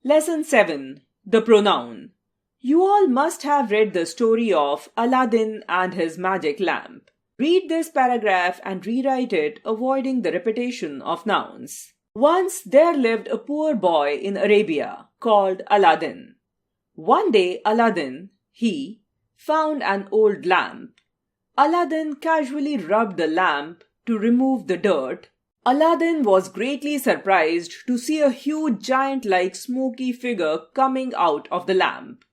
Lesson 7. The Pronoun. You all must have read the story of Aladdin and his magic lamp. Read this paragraph and rewrite it, avoiding the repetition of nouns. Once there lived a poor boy in Arabia called Aladdin. One day Aladdin, he, found an old lamp. Aladdin casually rubbed the lamp to remove the dirt. Aladdin was greatly surprised to see a huge giant-like smoky figure coming out of the lamp.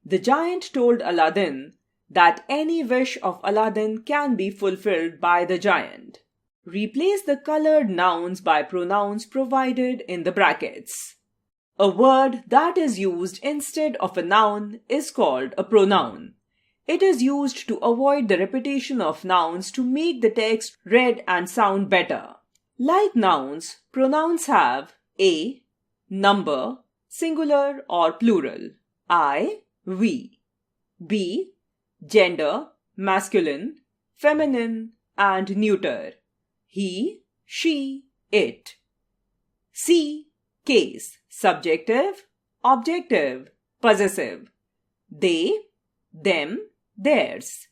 The giant told Aladdin that any wish of Aladdin can be fulfilled by the giant. Replace the colored nouns by pronouns provided in the brackets. A word that is used instead of a noun is called a pronoun. It is used to avoid the repetition of nouns to make the text read and sound better. Like nouns, pronouns have a, number, singular or plural, I, we, b, gender, masculine, feminine, and neuter, he, she, it, c, case, subjective, objective, possessive, they, them, theirs.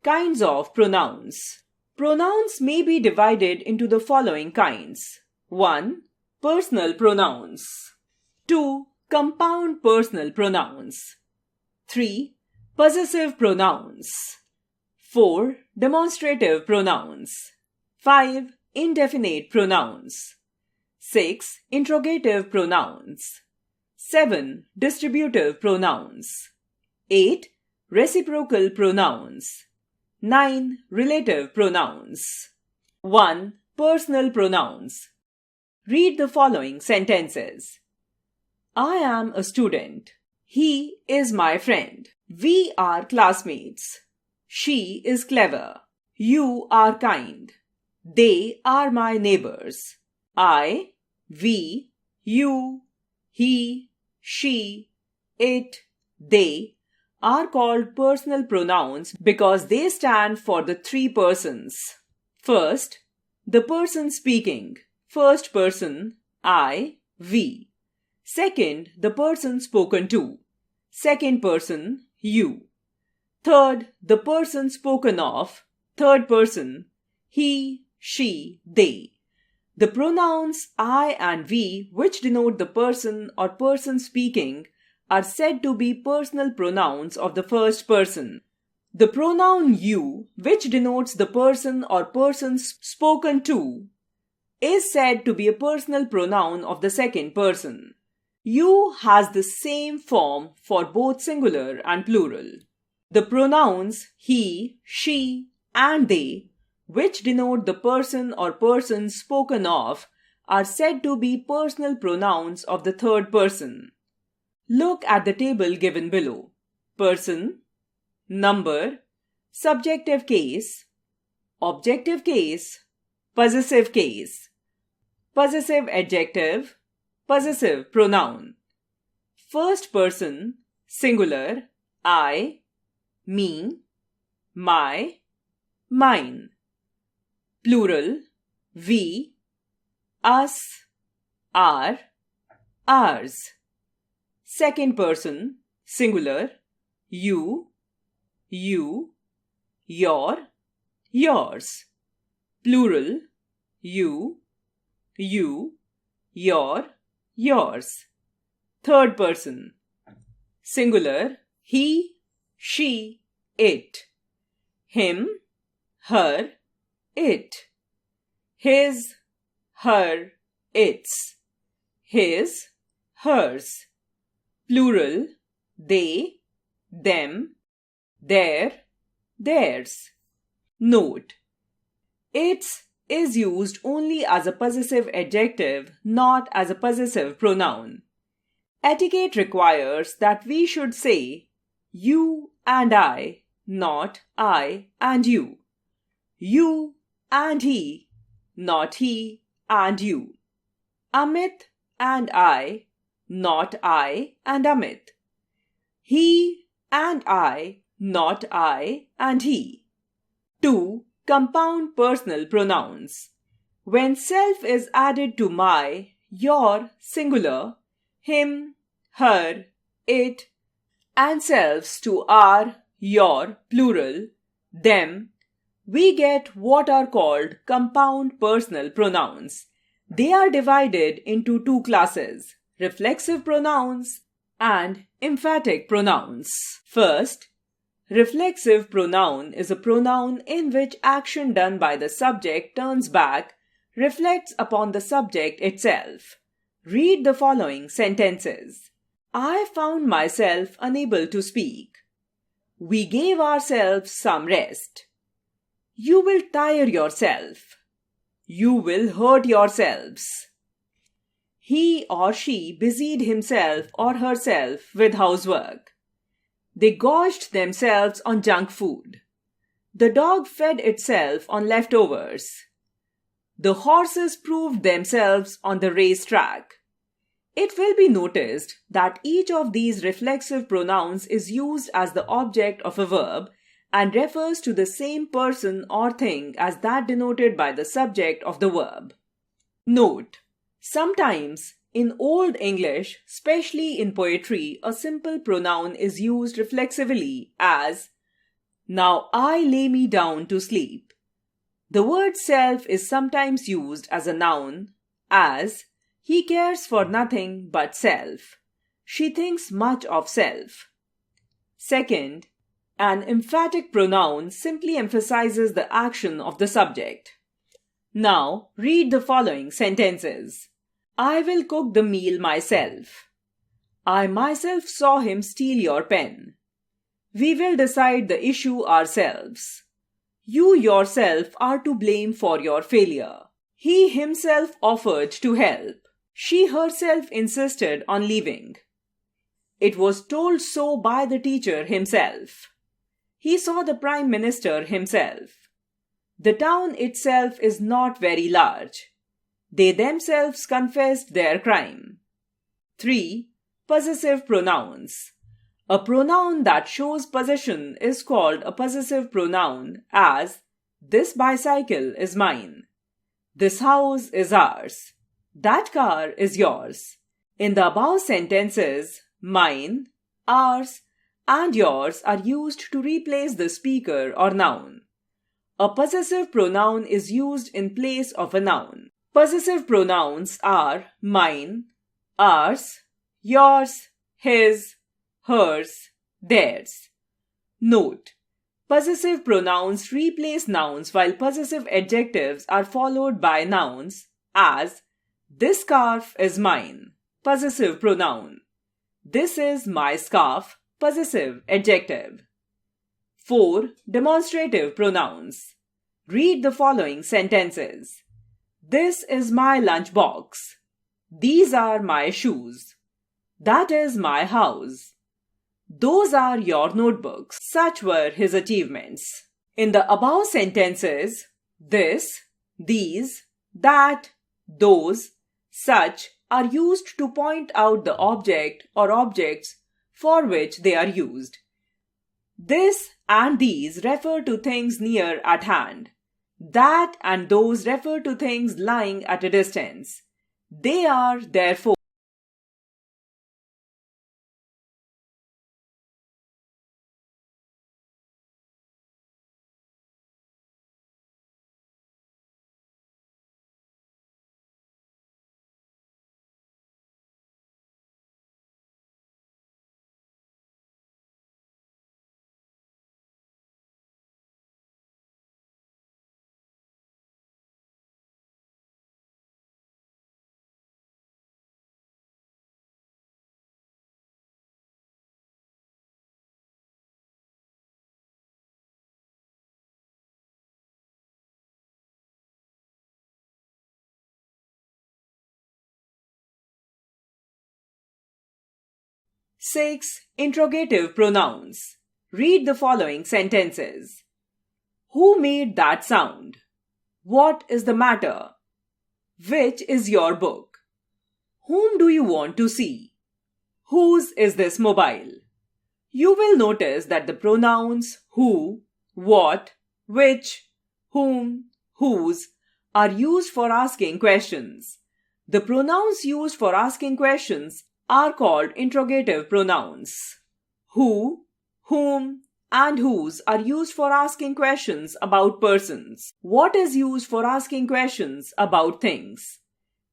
Kinds of pronouns. Pronouns may be divided into the following kinds. 1. Personal pronouns. 2. Compound personal pronouns. 3. Possessive pronouns. 4. Demonstrative pronouns. 5. Indefinite pronouns. 6. Interrogative pronouns. 7. Distributive pronouns. 8. Reciprocal pronouns. 9. Relative pronouns. 1. Personal pronouns. Read the following sentences. I am a student. He is my friend. We are classmates. She is clever. You are kind. They are my neighbors. I, we, you, he, she, it, they are called personal pronouns because they stand for the three persons. First, the person speaking. First person, I, we. Second, the person spoken to. Second person, you. Third, the person spoken of. Third person, he, she, they. The pronouns I and we, which denote the person or person speaking, are said to be personal pronouns of the first person. The pronoun you, which denotes the person or persons spoken to, is said to be a personal pronoun of the second person. You has the same form for both singular and plural. The pronouns he, she, and they, which denote the person or persons spoken of, are said to be personal pronouns of the third person. Look at the table given below. Person, number, subjective case, objective case, possessive case, possessive adjective, possessive pronoun. First person, singular, I, me, my, mine. Plural, we, us, our, ours. Second person, singular, you, your, yours. Plural, you, your, yours. Third person, singular, he, she, it. Him, her, it. His, her, its. His, hers. Plural, they, them, their, theirs. Note: its is used only as a possessive adjective, not as a possessive pronoun. Etiquette requires that we should say you and I, not I and you. You and he, not he and you. Amit and I, not I and Amit. He and I, not I and he. 2. Compound personal pronouns. When self is added to my, your, singular, him, her, it, and selves to our, your, plural, them, we get what are called compound personal pronouns. They are divided into two classes, reflexive pronouns and emphatic pronouns. First, reflexive pronoun is a pronoun in which action done by the subject turns back, reflects upon the subject itself. Read the following sentences. I found myself unable to speak. We gave ourselves some rest. You will tire yourself. You will hurt yourselves. He or she busied himself or herself with housework. They gorged themselves on junk food. The dog fed itself on leftovers. The horses proved themselves on the racetrack. It will be noticed that each of these reflexive pronouns is used as the object of a verb and refers to the same person or thing as that denoted by the subject of the verb. Note: sometimes in Old English, especially in poetry, a simple pronoun is used reflexively as now I lay me down to sleep. The word self is sometimes used as a noun as he cares for nothing but self. She thinks much of self. Second, an emphatic pronoun simply emphasizes the action of the subject. Now, read the following sentences. I will cook the meal myself. I myself saw him steal your pen. We will decide the issue ourselves. You yourself are to blame for your failure. He himself offered to help. She herself insisted on leaving. It was told so by the teacher himself. He saw the Prime Minister himself. The town itself is not very large. They themselves confessed their crime. 3. Possessive pronouns. A pronoun that shows possession is called a possessive pronoun as this bicycle is mine. This house is ours. That car is yours. In the above sentences, mine, ours, and yours are used to replace the speaker or noun. A possessive pronoun is used in place of a noun. Possessive pronouns are mine, ours, yours, his, hers, theirs. Note: possessive pronouns replace nouns while possessive adjectives are followed by nouns as this scarf is mine, possessive pronoun. This is my scarf, possessive adjective. 4. Demonstrative pronouns. Read the following sentences. This is my lunchbox. These are my shoes. That is my house. Those are your notebooks. Such were his achievements. In the above sentences, this, these, that, those, such are used to point out the object or objects for which they are used. This and these refer to things near at hand. That and those refer to things lying at a distance. They are, therefore, Six. Interrogative pronouns. Read the following sentences. Who made that sound? What is the matter? Which is your book? Whom do you want to see? Whose is this mobile? You will notice that the pronouns who, what, which, whom, whose are used for asking questions. The pronouns used for asking questions are called interrogative pronouns. Who, whom, and whose are used for asking questions about persons. What is used for asking questions about things?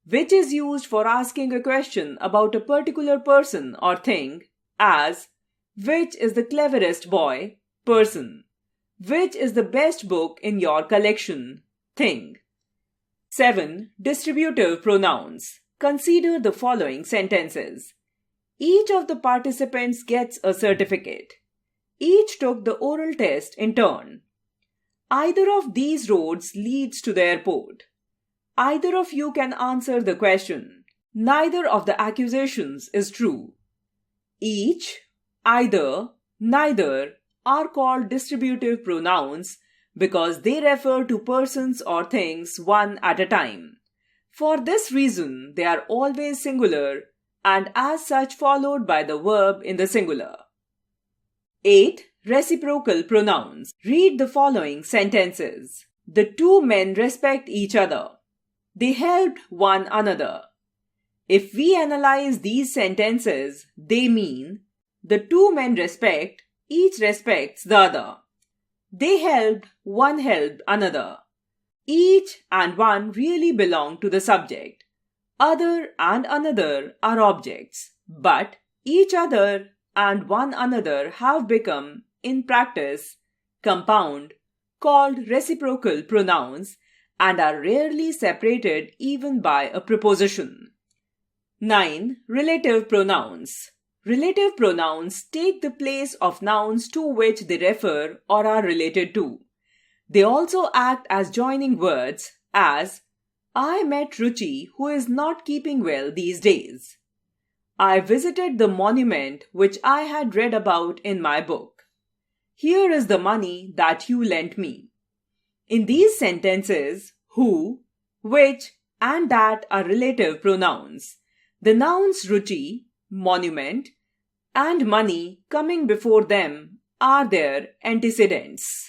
Which is used for asking a question about a particular person or thing, as which is the cleverest boy, person. Which is the best book in your collection, thing. 7. Distributive pronouns. Consider the following sentences. Each of the participants gets a certificate. Each took the oral test in turn. Either of these roads leads to the airport. Either of you can answer the question. Neither of the accusations is true. Each, either, neither are called distributive pronouns because they refer to persons or things one at a time. For this reason, they are always singular and as such followed by the verb in the singular. 8. Reciprocal pronouns. Read the following sentences. The two men respect each other. They helped one another. If we analyze these sentences, they mean the two men respect, each respects the other. They helped, one helped another. Each and one really belong to the subject. Other and another are objects, but each other and one another have become, in practice, compound, called reciprocal pronouns and are rarely separated even by a preposition. 9. Relative pronouns. Relative pronouns take the place of nouns to which they refer or are related to. They also act as joining words, as I met Ruchi who is not keeping well these days. I visited the monument which I had read about in my book. Here is the money that you lent me. In these sentences, who, which, and that are relative pronouns. The nouns Ruchi, monument, and money coming before them are their antecedents.